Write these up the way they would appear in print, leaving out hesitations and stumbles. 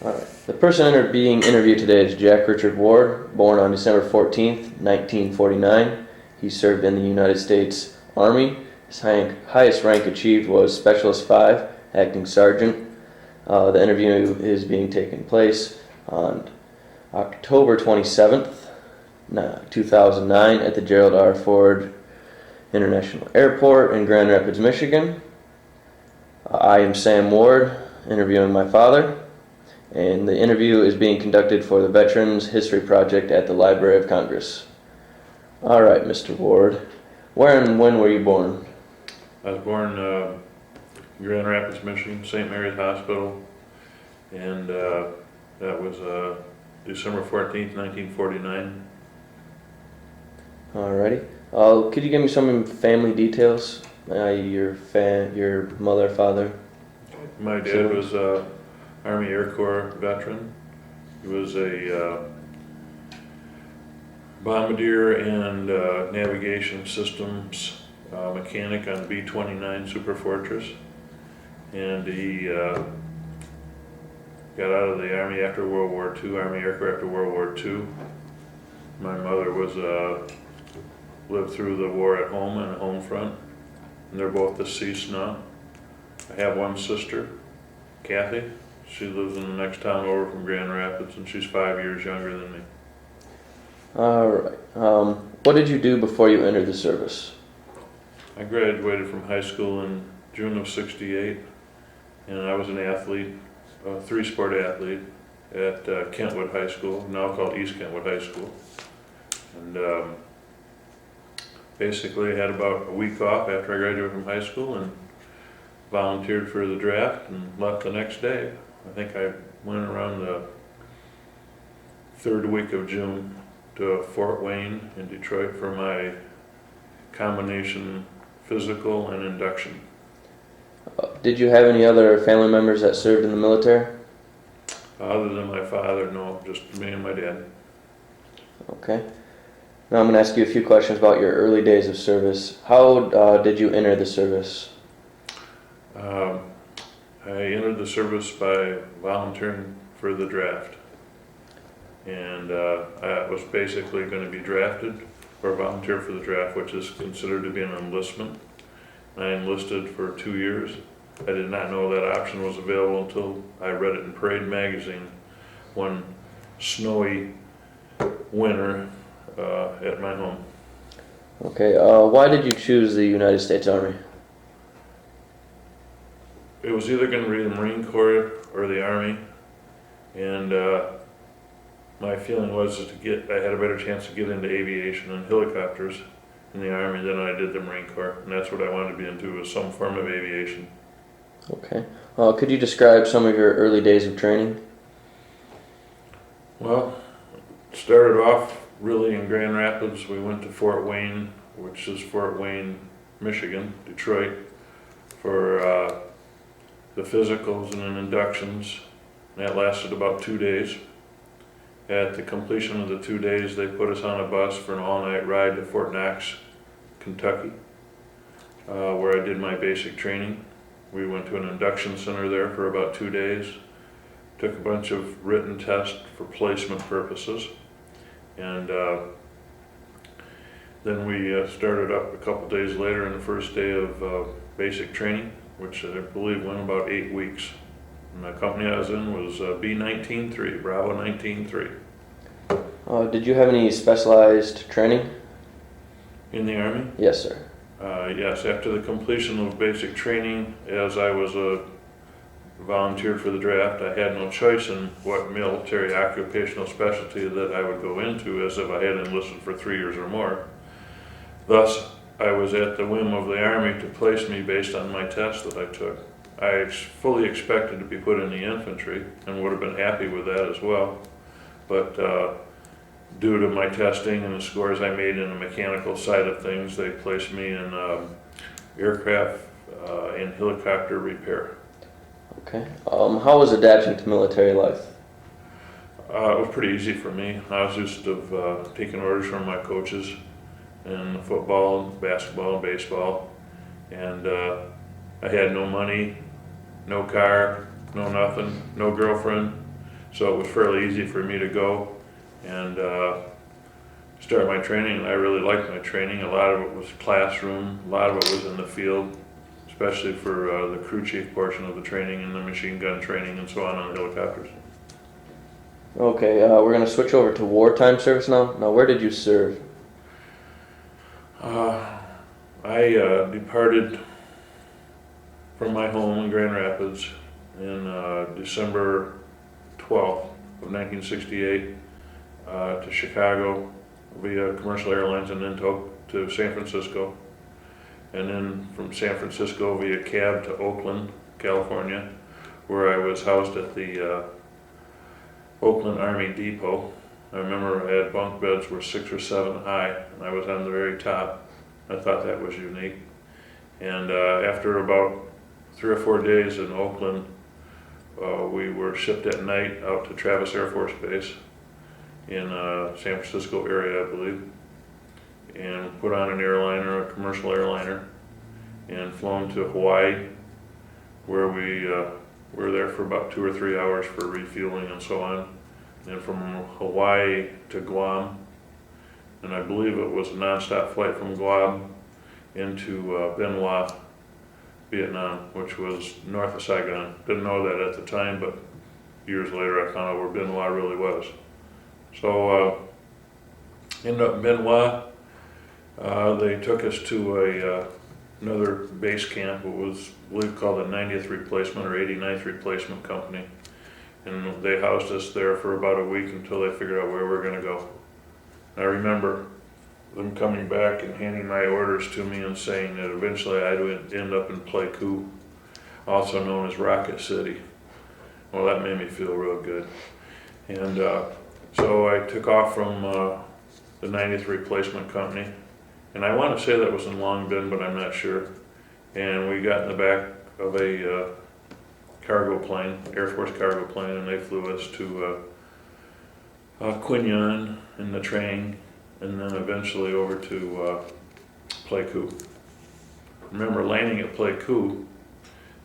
Alright. The person being interviewed today is Jack Richard Ward, born on December 14th, 1949. He served in the United States Army. His highest rank achieved was Specialist 5, Acting Sergeant. The interview is being taken place on October 27th, 2009 at the Gerald R. Ford International Airport in Grand Rapids, Michigan. I am Sam Ward, interviewing my father, and the interview is being conducted for the Veterans History Project at the Library of Congress. All right, Mr. Ward, where and when were you born? I was born in Grand Rapids, Michigan, St. Mary's Hospital, and that was December 14th, 1949. Alrighty. Could you give me some family details? Your mother, father? My dad was Army Air Corps veteran. He was a bombardier and navigation systems mechanic on B-29 Super Fortress, and he got out of the Army after World War II, Army Air Corps after World War II. My mother was lived through the war at home and home front, and they're both deceased now. I have one sister, Kathy. She lives in the next town over from Grand Rapids, and she's 5 years younger than me. Alright. What did you do before you entered the service? I graduated from high school in June of '68, and I was an athlete, a three-sport athlete at Kentwood High School, now called East Kentwood High School. And basically I had about a week off after I graduated from high school and volunteered for the draft and left the next day. I think I went around the third week of June to Fort Wayne in Detroit for my combination physical and induction. Did you have any other family members that served in the military? Other than my father, no, just me and my dad. Okay. Now I'm going to ask you a few questions about your early days of service. How did you enter the service? I entered the service by volunteering for the draft, and I was basically going to be drafted or volunteer for the draft, which is considered to be an enlistment. I enlisted for 2 years. I did not know that option was available until I read it in Parade magazine one snowy winter at my home. Okay. Why did you choose the United States Army? It was either going to be the Marine Corps or the Army, and my feeling was I had a better chance to get into aviation and helicopters in the Army than I did the Marine Corps, and that's what I wanted to be into, was some form of aviation. Okay. Could you describe some of your early days of training? Well, it started off really in Grand Rapids. We went to Fort Wayne, which is Fort Wayne, Michigan, Detroit, for the physicals and then inductions. That lasted about 2 days. At the completion of the 2 days, they put us on a bus for an all-night ride to Fort Knox, Kentucky, where I did my basic training. We went to an induction center there for about 2 days, took a bunch of written tests for placement purposes, and then we started up a couple days later in the first day of basic training, which I believe went about 8 weeks. And the company I was in was B-19-3, Bravo 19-3. Did you have any specialized training? In the Army? Yes, sir. Yes, after the completion of basic training, as I was volunteered for the draft, I had no choice in what military occupational specialty that I would go into, as if I had enlisted for 3 years or more. Thus, I was at the whim of the Army to place me based on my test that I took. I fully expected to be put in the infantry and would have been happy with that as well. But due to my testing and the scores I made in the mechanical side of things, they placed me in aircraft and helicopter repair. Okay. How was adapting to military life? It was pretty easy for me. I was used to taking orders from my coaches in football, basketball, and baseball. And I had no money, no car, no nothing, no girlfriend. So it was fairly easy for me to go and start my training, and I really liked my training. A lot of it was classroom, a lot of it was in the field, especially for the crew chief portion of the training and the machine gun training and so on the helicopters. Okay, we're going to switch over to wartime service now. Now, where did you serve? I departed from my home in Grand Rapids in December 12th of 1968 to Chicago via commercial airlines and then to San Francisco. And then from San Francisco via cab to Oakland, California, where I was housed at the Oakland Army Depot. I remember I had bunk beds were 6 or 7 high, and I was on the very top. I thought that was unique. And after about 3 or 4 days in Oakland, we were shipped at night out to Travis Air Force Base in San Francisco area, I believe, and put on an airliner, a commercial airliner, and flown to Hawaii, where we were there for about 2 or 3 hours for refueling and so on. And from Hawaii to Guam, and I believe it was a non-stop flight from Guam into Ben Hoa, Vietnam, which was north of Saigon. Didn't know that at the time, but years later I found out where Ben Hoa really was. So ended up in Ben Hoa. They took us to another base camp. It was, I believe, called the 90th Replacement or 89th Replacement Company. And they housed us there for about a week until they figured out where we were going to go. I remember them coming back and handing my orders to me and saying that eventually I would end up in Pleiku, also known as Rocket City. Well, that made me feel real good. And so I took off from the 90th Replacement Company, and I want to say that was in Long Binh, but I'm not sure. And we got in the back of a cargo plane, Air Force cargo plane, and they flew us to Quy Nhon in Nha Trang, and then eventually over to Pleiku. Remember landing at Pleiku,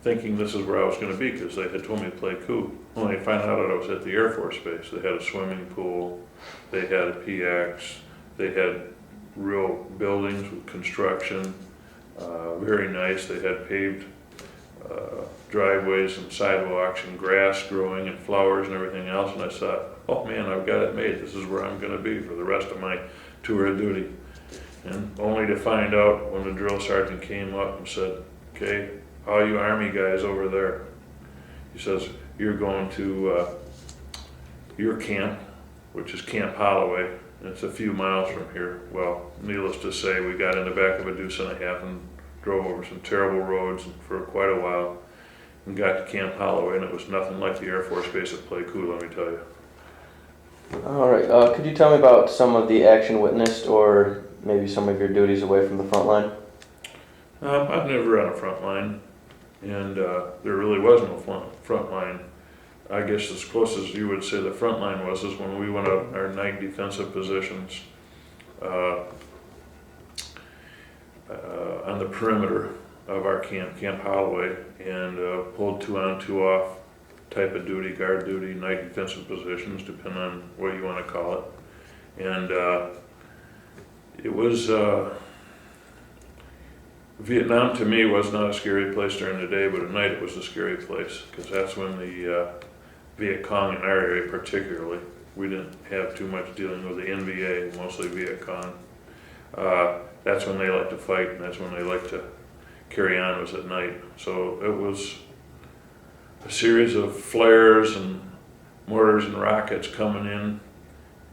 thinking this is where I was going to be because they had told me Pleiku. Only to find out that I was at the Air Force Base. They had a swimming pool, they had a PX, they had real buildings with construction, very nice. They had paved driveways and sidewalks and grass growing and flowers and everything else, and I thought, oh man, I've got it made. This is where I'm going to be for the rest of my tour of duty. And only to find out when the drill sergeant came up and said, okay, all you Army guys over there, he says, you're going to your camp, which is Camp Holloway, and it's a few miles from here. Well, needless to say, we got in the back of a deuce and a half and drove over some terrible roads for quite a while and got to Camp Holloway, and it was nothing like the Air Force Base at Pleiku, let me tell you. All right, could you tell me about some of the action witnessed or maybe some of your duties away from the front line? I've never run a front line, and there really was no front line. I guess as close as you would say the front line was is when we went out our night defensive positions on the perimeter of our camp, Camp Holloway, and pulled 2 on, 2 off type of duty, guard duty, night defensive positions, depending on what you want to call it. And it was, Vietnam to me was not a scary place during the day, but at night it was a scary place, because that's when the Viet Cong in our area particularly, we didn't have too much dealing with the NVA, mostly Viet Cong. That's when they like to fight, and that's when they like to carry on, was at night. So it was a series of flares and mortars and rockets coming in,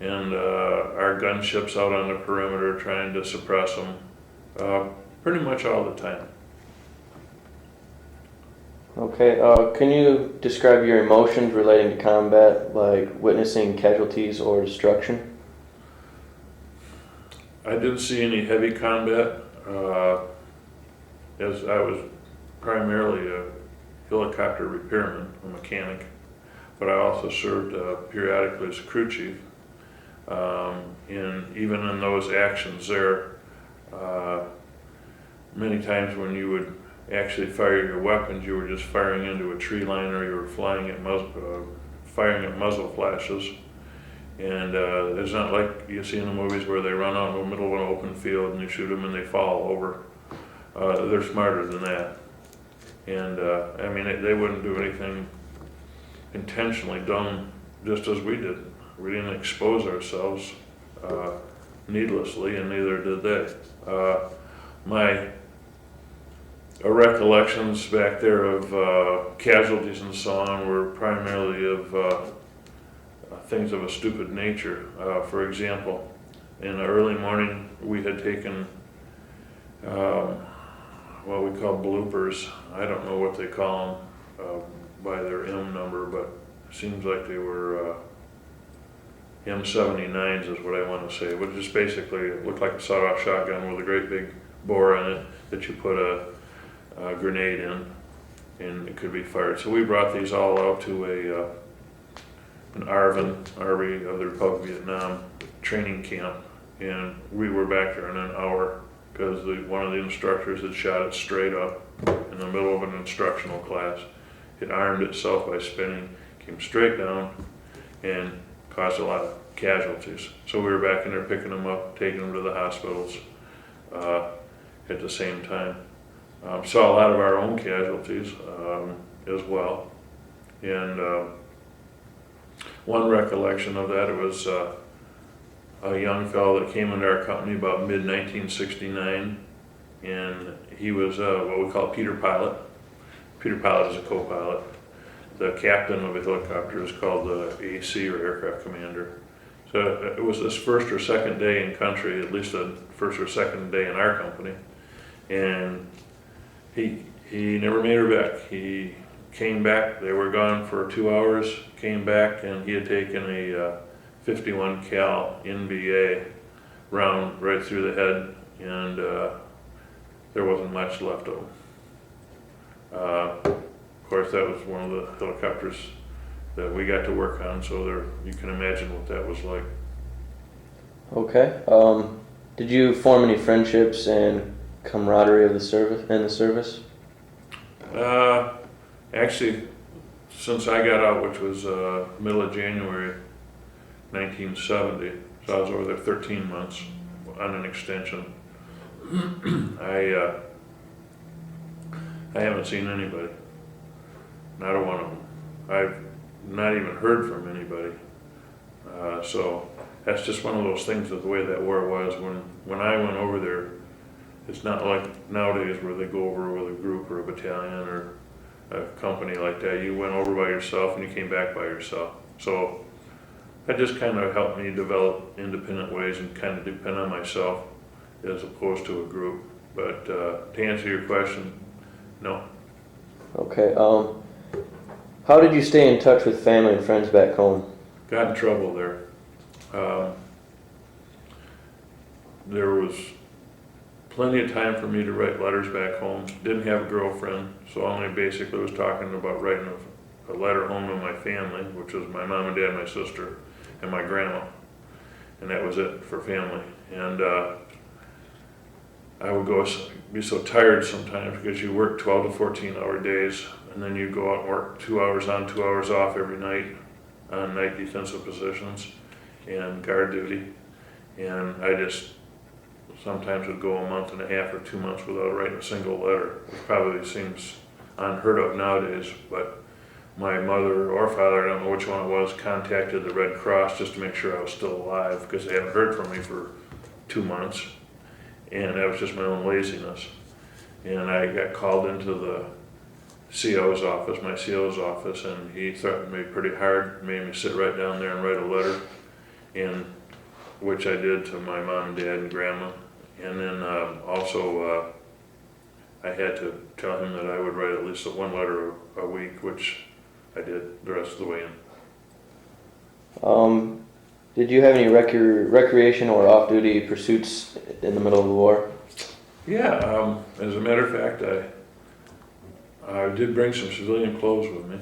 and our gunships out on the perimeter trying to suppress them pretty much all the time. Okay, can you describe your emotions relating to combat, like witnessing casualties or destruction? I didn't see any heavy combat, as I was primarily a helicopter repairman, a mechanic, but I also served periodically as a crew chief. And even in those actions there, many times when you would actually fire your weapons, you were just firing into a tree line, or you were flying at firing at muzzle flashes. And it's not like you see in the movies where they run out in the middle of an open field and you shoot them and they fall over. They're smarter than that. And I mean, they wouldn't do anything intentionally dumb, just as we did. We didn't expose ourselves needlessly, and neither did they. My recollections back there of casualties and so on were primarily of things of a stupid nature. For example, in the early morning, we had taken what we call bloopers. I don't know what they call them by their M number, but it seems like they were M79s is what I want to say, which is basically, it looked like a sawed-off shotgun with a great big bore in it that you put a grenade in, and it could be fired. So we brought these all out to an Army of the Republic of Vietnam training camp, and we were back there in an hour because one of the instructors had shot it straight up in the middle of an instructional class. It armed itself by spinning, came straight down, and caused a lot of casualties. So we were back in there picking them up, taking them to the hospitals at the same time. Saw a lot of our own casualties as well. And one recollection of that, it was a young fellow that came into our company about mid-1969, and he was what we call Peter Pilot. Peter Pilot is a co-pilot. The captain of a helicopter is called the AC, or aircraft commander. So it was his first or second day in country, at least the first or second day in our company, and he never made her back. He came back, they were gone for 2 hours, came back, and he had taken a 51 cal NBA round right through the head, and there wasn't much left of him. Of course, that was one of the helicopters that we got to work on, so you can imagine what that was like. Okay. Did you form any friendships and camaraderie of the service? Actually, since I got out, which was middle of January 1970, so I was over there 13 months on an extension. I haven't seen anybody, not a one of them. I've not even heard from anybody. So that's just one of those things of the way that war was. When I went over there, it's not like nowadays where they go over with a group or a battalion or a company like that. You went over by yourself and you came back by yourself. So that just kind of helped me develop independent ways and kind of depend on myself as opposed to a group. But to answer your question, no. Okay. How did you stay in touch with family and friends back home? Got in trouble there. There was plenty of time for me to write letters back home. Didn't have a girlfriend, so I only basically was talking about writing a letter home to my family, which was my mom and dad, my sister, and my grandma. And that was it for family. And I would be so tired sometimes because you work 12 to 14 hour days, and then you go out and work 2 hours on, 2 hours off every night on night defensive positions and guard duty. And I just sometimes would go a month and a half or 2 months without writing a single letter, which probably seems unheard of nowadays, but my mother or father, I don't know which one it was, contacted the Red Cross just to make sure I was still alive because they hadn't heard from me for 2 months. And that was just my own laziness. And I got called into the CO's office, my CO's office, and he threatened me pretty hard, made me sit right down there and write a letter, and which I did to my mom and dad and grandma. And then also I had to tell him that I would write at least one letter a week, which I did the rest of the way in. Did you have any recreation or off-duty pursuits in the middle of the war? Yeah, as a matter of fact, I did bring some civilian clothes with me,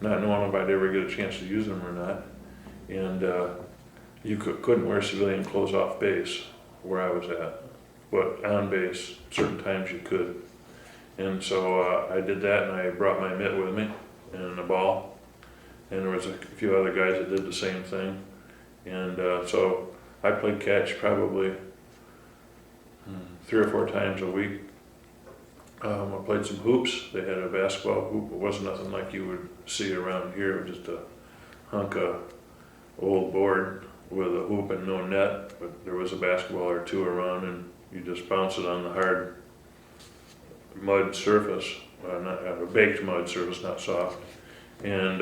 not knowing if I'd ever get a chance to use them or not. And you couldn't wear civilian clothes off base where I was at, but on base, certain times you could. And so I did that, and I brought my mitt with me and a ball, and there was a few other guys that did the same thing. And so I played catch probably 3 or 4 times a week. I played some hoops. They had a basketball hoop. It wasn't nothing like you would see around here. It was just a hunk of old board with a hoop and no net, but there was a basketball or two around, and you just bounce it on the hard mud surface, not a baked mud surface, not soft. And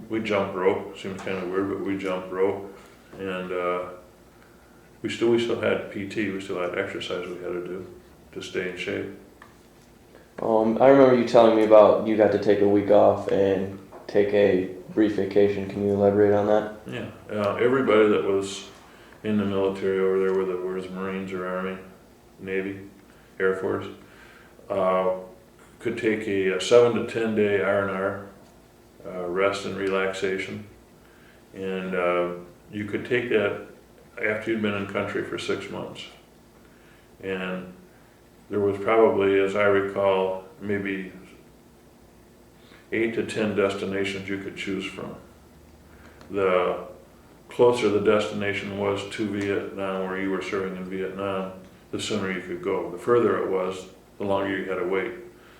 we jump rope. Seems kind of weird, but we jump rope, and we still had PT. We still had exercise we had to do to stay in shape. I remember you telling me about you got to take a week off and take a brief vacation. Can you elaborate on that? Yeah, everybody that was in the military over there, whether it was Marines or Army, Navy, Air Force, could take a 7 to 10 day R&R, rest and relaxation, and you could take that after you'd been in country for 6 months. And there was probably, as I recall, maybe 8 to 10 destinations you could choose from. The closer the destination was to Vietnam, where you were serving in Vietnam, the sooner you could go. The further it was, the longer you had to wait.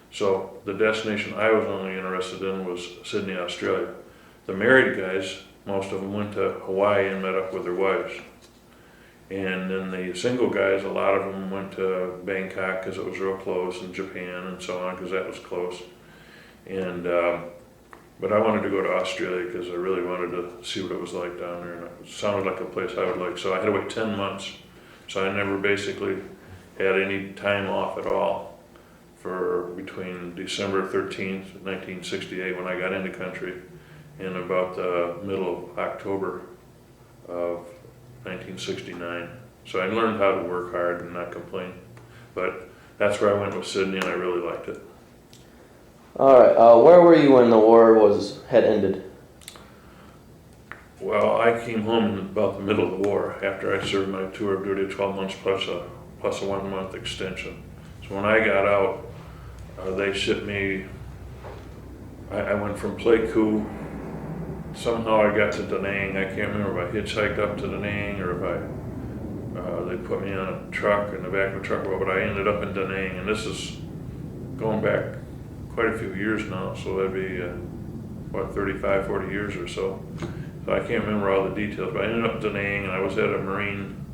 So the destination I was only interested in was Sydney, Australia. The married guys, most of them went to Hawaii and met up with their wives. And then the single guys, a lot of them went to Bangkok because it was real close, and Japan and so on because that was close. And but I wanted to go to Australia because I really wanted to see what it was like down there, and it sounded like a place I would like. So I had to wait 10 months. So I never basically had any time off at all for between December 13th, 1968, when I got into country, and about the middle of October of 1969. So I learned how to work hard and not complain. But that's where I went with Sydney, and I really liked it. All right. Where were you when the war had ended? Well, I came home in about the middle of the war after I served my tour of duty of 12 months plus a 1 month extension. So when I got out, they shipped me. I went from Pleiku. Somehow I got to Da Nang. I can't remember if I hitchhiked up to Da Nang or if they put me on a truck in the back of a truck. But I ended up in Da Nang, and this is going back quite a few years now. So that'd be 35, 40 years or so. So I can't remember all the details, but I ended up in Da Nang, and I was at a Marine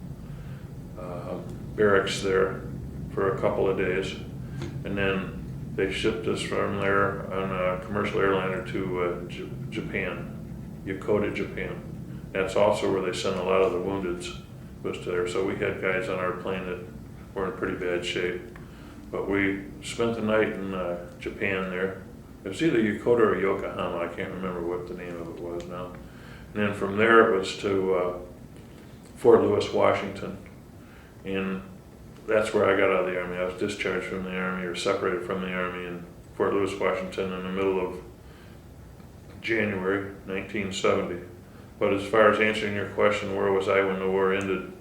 barracks there for a couple of days, and then they shipped us from there on a commercial airliner to Japan, Yokota, Japan. That's also where they sent a lot of the woundeds, was to there. So we had guys on our plane that were in pretty bad shape, but we spent the night in Japan there. It was either Yokota or Yokohama. I can't remember what the name of it was now. And then from there it was to Fort Lewis, Washington. And that's where I got out of the Army. I was discharged from the Army, or separated from the Army, in Fort Lewis, Washington in the middle of January 1970. But as far as answering your question, where was I when the war ended?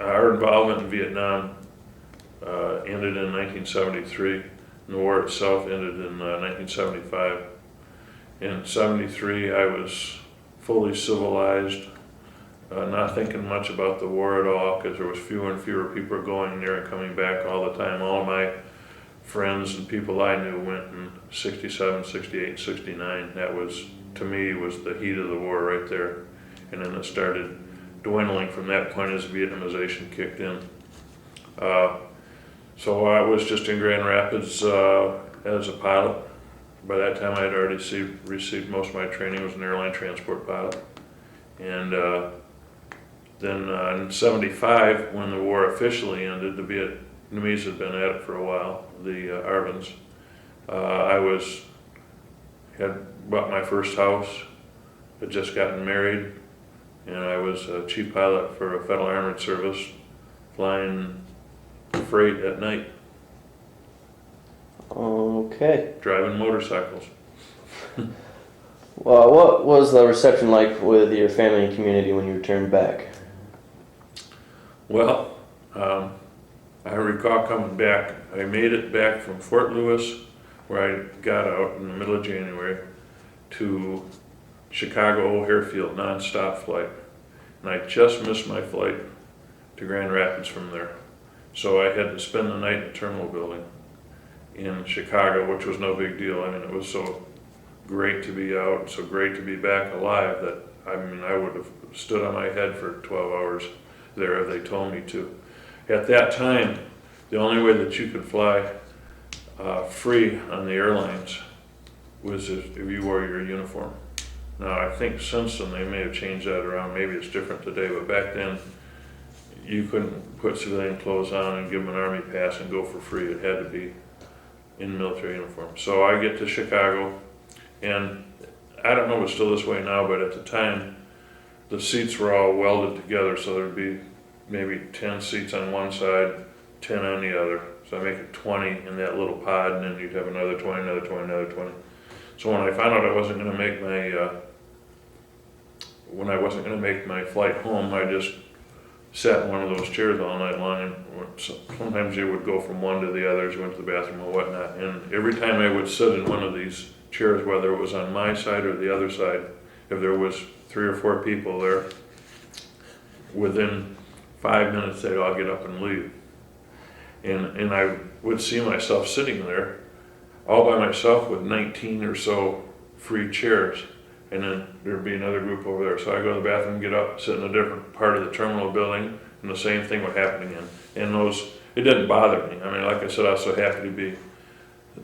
Our involvement in Vietnam ended in 1973, and the war itself ended in 1975. In 73, I was fully civilized, not thinking much about the war at all, because there was fewer and fewer people going there and coming back all the time. All my friends and people I knew went in 67, 68, 69. That was, to me, was the heat of the war right there. And then it started dwindling from that point as Vietnamization kicked in. So I was just in Grand Rapids as a pilot. By that time I had already received most of my training. I was an airline transport pilot. And then in 75, when the war officially ended, the Vietnamese had been at it for a while, the Arvins. I had bought my first house, had just gotten married, and I was a chief pilot for a Federal Armored Service, flying freight at night. Okay. Driving motorcycles. Well, what was the reception like with your family and community when you returned back? Well, I recall coming back. I made it back from Fort Lewis where I got out in the middle of January to Chicago O'Hare Field, non-stop flight. And I just missed my flight to Grand Rapids from there. So I had to spend the night in the terminal building in Chicago, which was no big deal. I mean, it was so great to be out, so great to be back alive that, I mean, I would have stood on my head for 12 hours there if they told me to. At that time, the only way that you could fly free on the airlines was if you wore your uniform. Now, I think since then they may have changed that around. Maybe it's different today, but back then you couldn't put civilian clothes on and give them an army pass and go for free. It had to be in military uniform. So I get to Chicago, and I don't know if it's still this way now, but at the time the seats were all welded together, so there'd be maybe 10 seats on one side, 10 on the other. So I make it 20 in that little pod, and then you'd have another 20, another 20, another 20. So when I found out I wasn't going to make my flight home, I just sat in one of those chairs all night long, and sometimes you would go from one to the other, you went to the bathroom or whatnot, and every time I would sit in one of these chairs, whether it was on my side or the other side, if there was 3 or 4 people there, within 5 minutes they'd all get up and leave. And I would see myself sitting there all by myself with 19 or so free chairs, and then there'd be another group over there. So I go to the bathroom, get up, sit in a different part of the terminal building, and the same thing would happen again. And it didn't bother me. I mean, like I said, I was so happy to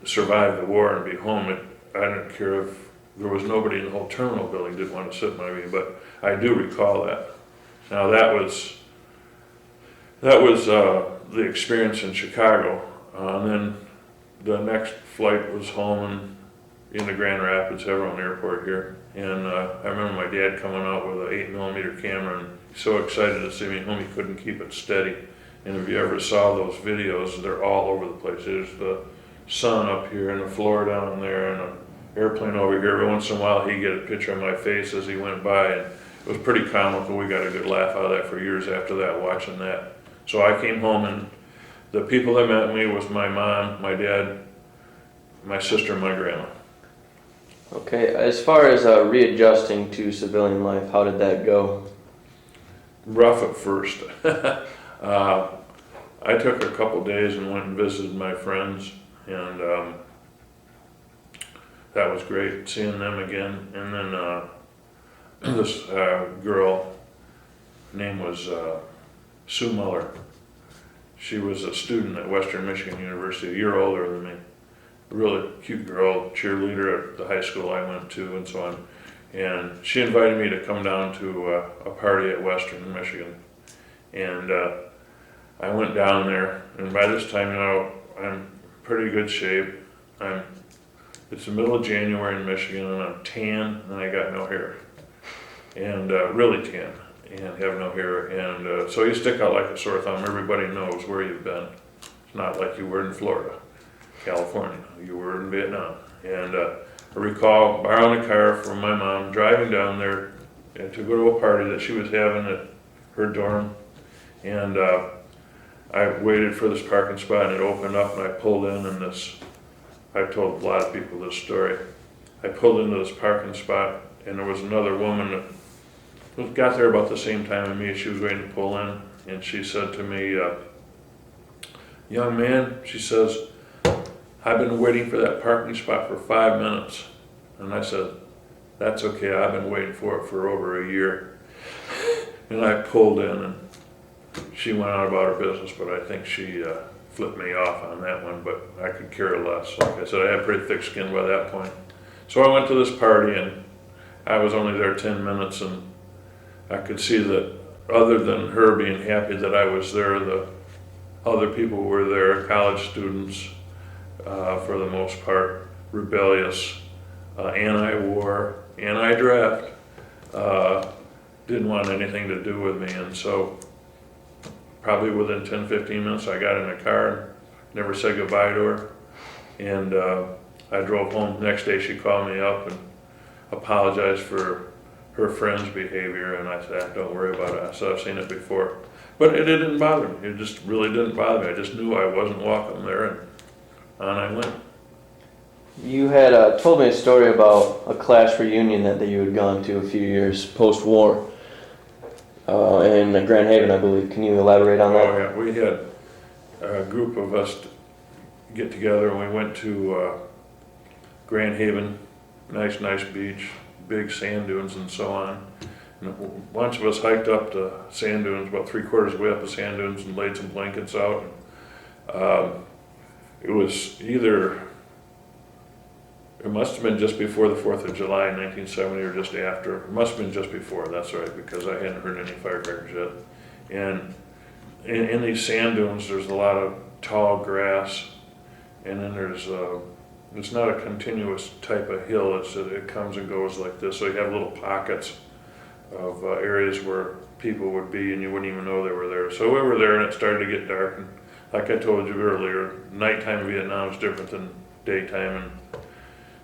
survive the war and be home. I didn't care if there was nobody in the whole terminal building didn't want to sit in my room, but I do recall that. Now that was the experience in Chicago. And then the next flight was home in the Grand Rapids, Everett Airport here. And I remember my dad coming out with an 8mm camera and so excited to see me home he couldn't keep it steady. And if you ever saw those videos, they're all over the place. There's the sun up here and the floor down there and an airplane over here. Every once in a while he'd get a picture of my face as he went by, and it was pretty comical. We got a good laugh out of that for years after that, watching that. So I came home, and the people that met me was my mom, my dad, my sister, and my grandma. Okay, as far as readjusting to civilian life, how did that go? Rough at first. I took a couple days and went and visited my friends, and that was great, seeing them again. And then this girl, her name was Sue Muller. She was a student at Western Michigan University, a year older than me. A really cute girl, cheerleader at the high school I went to, and so on. And she invited me to come down to a party at Western Michigan. And I went down there, and by this time, I'm in pretty good shape. It's the middle of January in Michigan, and I'm tan, and I got no hair. And really tan, and have no hair. And so you stick out like a sore thumb. Everybody knows where you've been. It's not like you were in Florida, California. You were in Vietnam. And I recall borrowing a car from my mom, driving down there to go to a party that she was having at her dorm. And I waited for this parking spot, and it opened up, and I pulled in, and I've told a lot of people this story. I pulled into this parking spot, and there was another woman that got there about the same time as me. She was waiting to pull in, and she said to me, young man, she says, I've been waiting for that parking spot for 5 minutes. And I said, that's okay, I've been waiting for it for over a year. And I pulled in, and she went on about her business, but I think she flipped me off on that one, but I could care less. Like I said, I had pretty thick skin by that point. So I went to this party, and I was only there 10 minutes, and I could see that other than her being happy that I was there, the other people were there, college students, for the most part, rebellious, anti-war, anti-draft, didn't want anything to do with me. And so probably within 10-15 minutes I got in the car and never said goodbye to her. And I drove home. The next day she called me up and apologized for her friend's behavior, and I said, don't worry about it. I said, I've seen it before. But it didn't bother me. It just really didn't bother me. I just knew I wasn't welcome there, and on I went. You had told me a story about a class reunion that you had gone to a few years post-war in Grand Haven, I believe. Can you elaborate on that? Oh, yeah, we had a group of us get together and we went to Grand Haven, nice beach, big sand dunes and so on. And a bunch of us hiked up the sand dunes, about 3/4 of the way up the sand dunes, and laid some blankets out. It was either, it must have been just before the 4th of July in 1970 or just after. It must have been just before, that's right, because I hadn't heard any firecrackers yet. And in these sand dunes, there's a lot of tall grass, and then there's it's not a continuous type of hill. It comes and goes like this. So you have little pockets of areas where people would be, and you wouldn't even know they were there. So we were there, and it started to get dark. And like I told you earlier, nighttime in Vietnam is different than daytime. And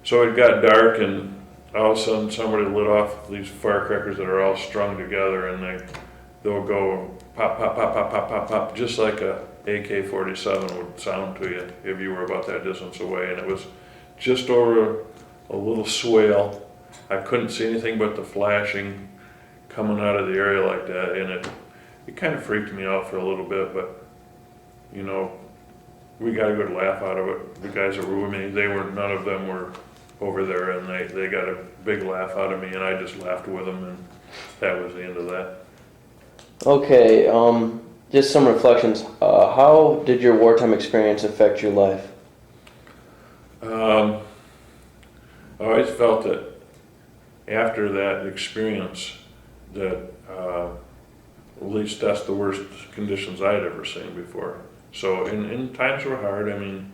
so it got dark, and all of a sudden somebody lit off these firecrackers that are all strung together, and they'll go pop, pop, pop, pop, pop, pop, pop, just like a AK-47 would sound to you if you were about that distance away. And it was just over a little swale. I couldn't see anything but the flashing coming out of the area like that, and it kind of freaked me out for a little bit, but you know, we got a good laugh out of it. The guys that were with me, none of them were over there, and they got a big laugh out of me, and I just laughed with them, and that was the end of that. Okay, just some reflections. How did your wartime experience affect your life? I always felt that after that experience that at least that's the worst conditions I'd ever seen before. So in times were hard. I mean,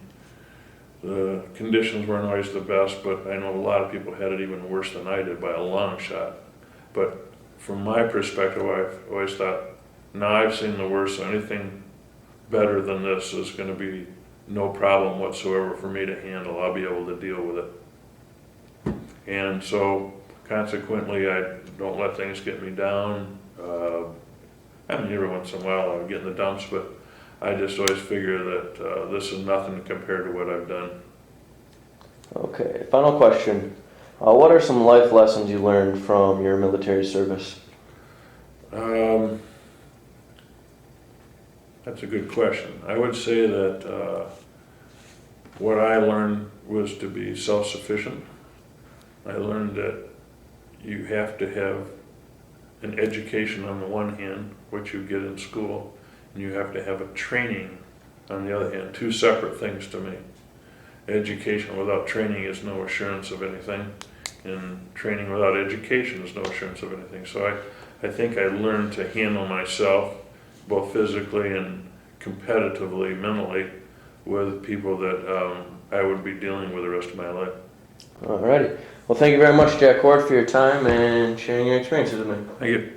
the conditions weren't always the best, but I know a lot of people had it even worse than I did by a long shot. But from my perspective, I've always thought, now I've seen the worst, so anything better than this is going to be no problem whatsoever for me to handle. I'll be able to deal with it. And so consequently, I don't let things get me down. I mean, every once in a while I would get in the dumps, but I just always figure that this is nothing compared to what I've done. Okay, final question. What are some life lessons you learned from your military service? That's a good question. I would say that what I learned was to be self-sufficient. I learned that you have to have an education on the one hand, which you get in school, and you have to have a training on the other hand. Two separate things to me. Education without training is no assurance of anything, and training without education is no assurance of anything. So I think I learned to handle myself, both physically and competitively, mentally, with people that I would be dealing with the rest of my life. Alrighty. Well, thank you very much, Jack Ward, for your time and sharing your experiences with me. Thank you.